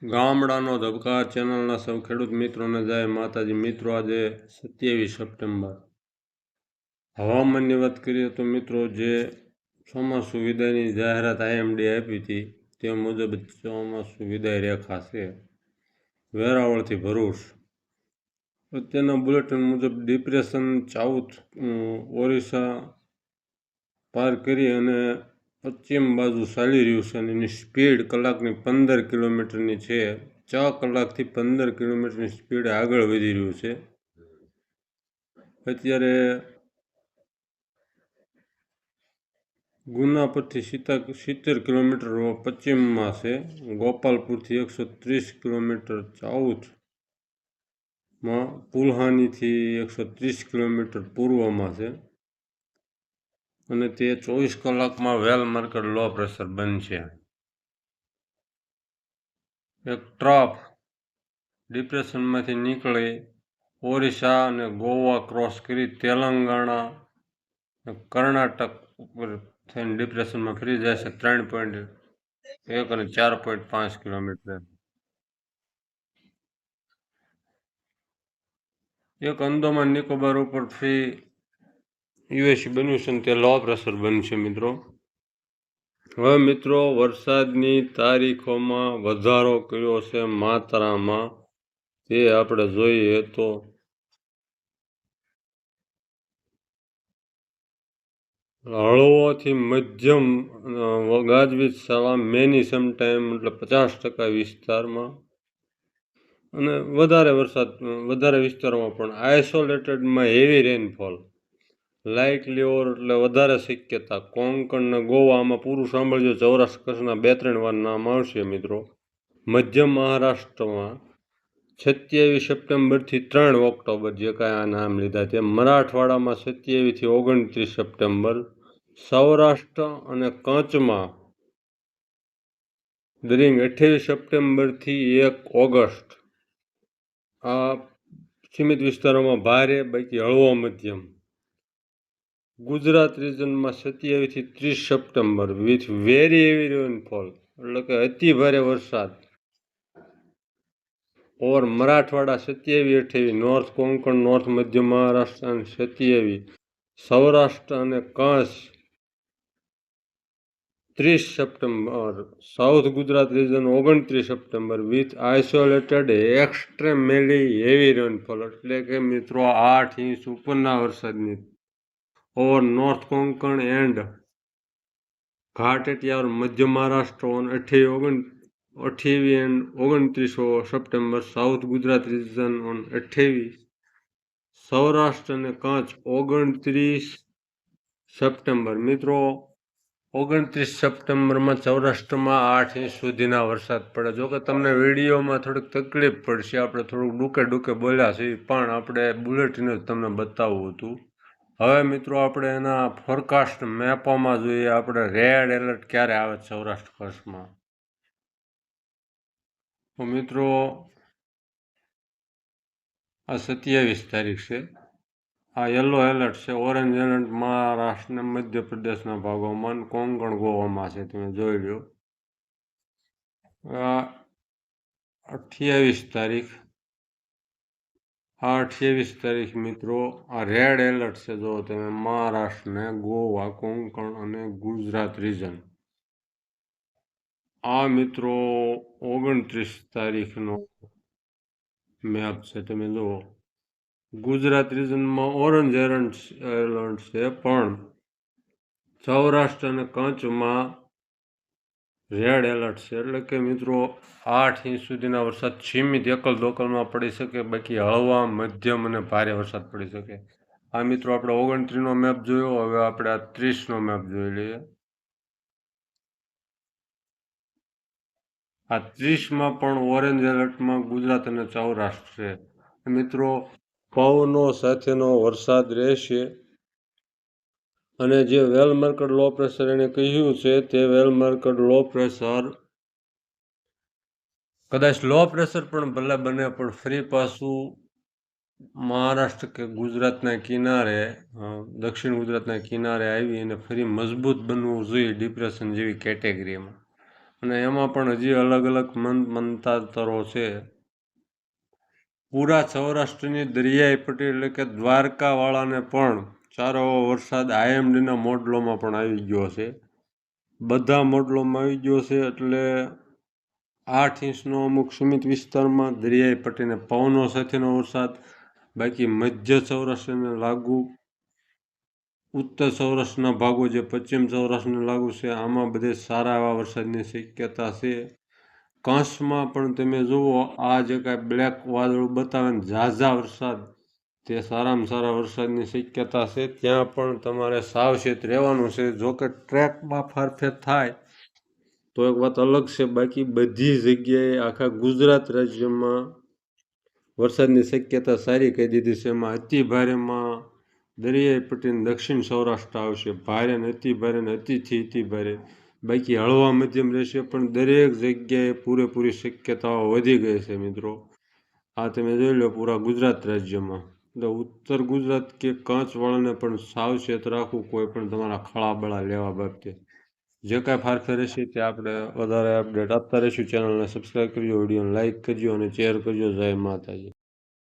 ગામડાનો ધબકાર ચેનલના સૌ ખેડૂત મિત્રોને જય માતાજી. મિત્રો, આજે 27 સપ્ટેમ્બર. હવામાનની વાત કરીએ તો મિત્રો, જે ચોમાસું વિદાયની જાહેરાત IMD આપી હતી તે મુજબ ચોમાસું વિદાય રેખા છે વેરાવળથી ભરૂચ. અત્યારના બુલેટિન મુજબ ડિપ્રેશન સાઉથ ઓરિસ્સા પાર કરી અને પશ્ચિમ બાજુ ચાલી રહ્યું છે અને એની સ્પીડ કલાકની 15 કિલોમીટરની છે. 6 કલાકથી 15 કિલોમીટરની સ્પીડે આગળ વધી રહ્યું છે. અત્યારે ગુના પરથી 70 કિલોમીટર પશ્ચિમમાં છે. ગોપાલપુરથી 130 કિલોમીટર સાઉથમાં, પુલહાનીથી 130 કિલોમીટર પૂર્વમાં છે અને તે 24 કલાકમાં વેલ માર્કેટ લો પ્રેશર બનશે. એક ટ્રફ ડિપ્રેશનમાંથી નીકળી ઓરિસ્સા અને ગોવા ક્રોસ કરી તેલંગાણા કર્ણાટક ઉપર થઈને ડિપ્રેશનમાં ફરી જાય છે 3.1 અને 4.5 કિલોમીટર. એક અંદમાન નિકોબાર ઉપર ફ્રી યુએસી બન્યું છે અને તે લો પ્રેશર બનશે મિત્રો. હવે મિત્રો, વરસાદની તારીખોમાં વધારો કર્યો છે માત્રામાં, તે આપણે જોઈએ તો હળવોથી મધ્યમ ગાજવીજ સાથે મેની સમટાઈમ એટલે 50% વિસ્તારમાં અને વધારે વિસ્તારોમાં પણ આઇસોલેટેડમાં હેવી રેનફોલ, લાઇટલી ઓવર એટલે વધારે શક્યતા. કોંકણ ને ગોવામાં પૂરું સાંભળજો, સૌરાષ્ટ્ર કચ્છના 2-3 વાર નામ આવશે મિત્રો. મધ્ય મહારાષ્ટ્રમાં 27 સપ્ટેમ્બરથી 3 ઓક્ટોબર જે કાંઈ આ નામ લીધા તે. મરાઠવાડામાં 27 થી 29 સપ્ટેમ્બર. સૌરાષ્ટ્ર અને કચ્છમાં દરિંગ 28 સપ્ટેમ્બરથી 1 ઓગસ્ટ. આ સીમિત વિસ્તારોમાં ભારે, બાકી હળવો મધ્યમ. ગુજરાત રિજનમાં 27 થી 30 September with very heavy rainfall એટલે કે અતિ ભારે વરસાદ ઓર મરાઠવાડા 27-28, નોર્થ કોંકણ, નોર્થ મધ્ય મહારાષ્ટ્ર 27, સૌરાષ્ટ્ર અને Kutch 30 September, south Gujarat region 29 September with isolated extremely heavy rainfall એટલે કે મિત્રો 8 ઇંચ ઉપરના વરસાદની over north Konkan and Ghat area મધ્ય Maharashtra on 28 and 29 September, south Gujarat region on 28, Saurashtra અને કચ્છ 29 સપ્ટેમ્બર. મિત્રો, 29 સપ્ટેમ્બરમાં સૌરાષ્ટ્રમાં 8 ઇંચ સુધીના વરસાદ પડે. જોકે તમને વિડીયોમાં થોડીક તકલીફ પડશે, આપણે થોડુંક ડૂકે બોલ્યા છીએ, પણ આપણે બુલેટિન જ તમને બતાવવું હતું. હવે મિત્રો, આપણે એના ફોરકાસ્ટ મેપોમાં જોઈએ આપણે રેડ એલર્ટ ક્યારે આવે સૌરાષ્ટ્ર કચ્છમાં. તો મિત્રો, આ 27 તારીખ છે. આ યલો એલર્ટ છે. ઓરેન્જ એલર્ટ મહારાષ્ટ્ર અને મધ્યપ્રદેશના ભાગોમાં, કોંકણ ગોવામાં છે, તમે જોઈ લો. 28 તારીખ. આ 28 તારીખ મિત્રો, આ રેડ એલર્ટ છે. જો તમે મહારાષ્ટ્ર ને ગોવા, કોંકણ અને ગુજરાત રિજન. આ મિત્રો 29 તારીખનો મેપ છે, તમે જુઓ. ગુજરાત રિજનમાં ઓરેન્જ એલર્ટ છે, પણ સૌરાષ્ટ્ર અને કચ્છમાં રેડ એલર્ટ છે. એટલે કે મિત્રો 8 ઇંચ સુધીના વરસાદ સીમિત એકલ દોકલમાં પડી શકે, બાકી હળવા, મધ્યમ અને ભારે વરસાદ પડી શકે. આ મિત્રો, આપણે 29નો મેપ જોયો. હવે આપણે આ 30નો મેપ જોઈ લઈએ. આ 30માં પણ ઓરેન્જ એલર્ટમાં ગુજરાત અને સૌરાષ્ટ્ર છે. મિત્રો, પવનો સાથેનો વરસાદ રહેશે અને જે વેલ માર્કેટ લો પ્રેશર એને કહ્યું છે તે વેલ માર્કેટ લો પ્રેશર કદાચ લો પ્રેશર પણ ભલે બને, પણ ફરી પાછું મહારાષ્ટ્ર કે ગુજરાતના કિનારે, દક્ષિણ ગુજરાતના કિનારે આવી અને ફરી મજબૂત બનવું જોઈએ ડિપ્રેશન જેવી કેટેગરીમાં. અને એમાં પણ હજી અલગ અલગ મંતાતરો છે. પૂરા સૌરાષ્ટ્રની દરિયાઈ પટ્ટી એટલે કે દ્વારકાવાળાને પણ સારો એવો વરસાદ IMDના મોડલોમાં પણ આવી ગયો છે. બધા મોડલોમાં આવી ગયો છે એટલે 8 ઇંચનો અમુક સીમિત વિસ્તારમાં દરિયાઈ પટ્ટીને પવનો સાથેનો વરસાદ, બાકી મધ્ય સૌરાષ્ટ્રને લાગુ, ઉત્તર સૌરાષ્ટ્રના ભાગો જે પશ્ચિમ સૌરાષ્ટ્રને લાગુ છે આમાં બધે સારા એવા વરસાદની શક્યતા છે. કંસમાં પણ તમે જુઓ આ જે કાંઈ બ્લેક વાદળું બતાવે ને ઝાઝા વરસાદ, તે સારામાં સારા વરસાદની શક્યતા છે. ત્યાં પણ તમારે સાવચેત રહેવાનું છે. જોકે ટ્રેકમાં ફારફેર થાય તો એક વાત અલગ છે, બાકી બધી જગ્યાએ આખા ગુજરાત રાજ્યમાં વરસાદની શક્યતા સારી કહી દીધી છે. એમાં અતિ ભારેમાં દરિયાઈ પટ્ટીને દક્ષિણ સૌરાષ્ટ્ર આવશે, ભારે ને અતિ ભારે ને અતિથી અતિ ભારે, બાકી હળવા મધ્યમ રહેશે. પણ દરેક જગ્યાએ પૂરેપૂરી શક્યતાઓ વધી ગઈ છે મિત્રો. આ તમે જોઈ લો પૂરા ગુજરાત રાજ્યમાં. એટલે ઉત્તર ગુજરાત કે કચ્છવાળાને પણ સાવચેત રાખવું કોઈ પણ તમારા ખળાબળા લેવા બાબતે. જે કાંઈ ફારફેર રહેશે તે આપણે વધારે અપડેટ આપતા રહીશું. ચેનલને સબસ્ક્રાઈબ કરજો, વિડીયોને લાઇક કરજો અને શેર કરજો. જય માતાજી.